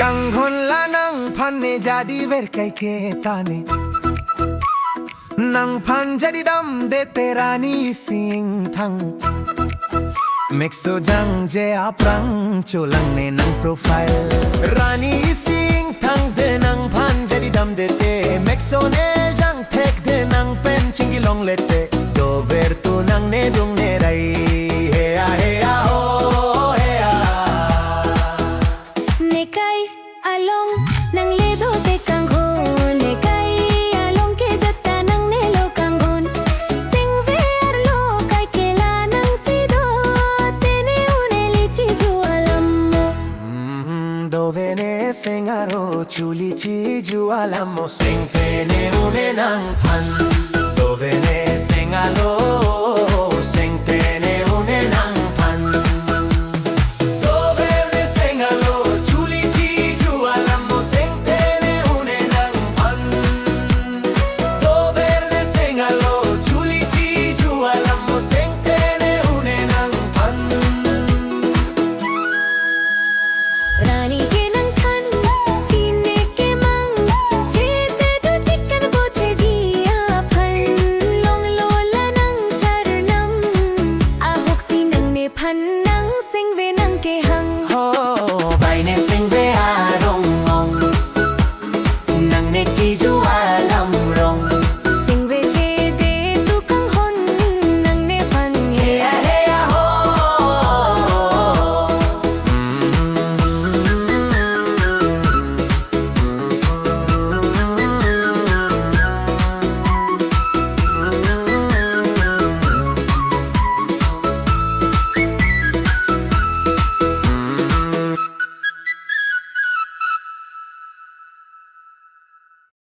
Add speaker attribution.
Speaker 1: Kanghon lanang panne jadi verkai ke tane Nang pan jadi dam de terani isi ingthang Mexo jang je aprang cholang ne nang profile Rani isi ingthang de nang pan jadi dam de te Mexo ne jang tek de nang pen chingilong lete Do ver tu nang ne dung ne rai Hea hea ho hea
Speaker 2: Nekai along nang ledo te kanghon Nekai along ke jatta nang nelo kanghon Sing ver lo kai kela nang sido Tene une lichi ju alam mo
Speaker 1: Do vene sengaro chuli chi ju alamo Sing tene une nang pan Do vene sengalo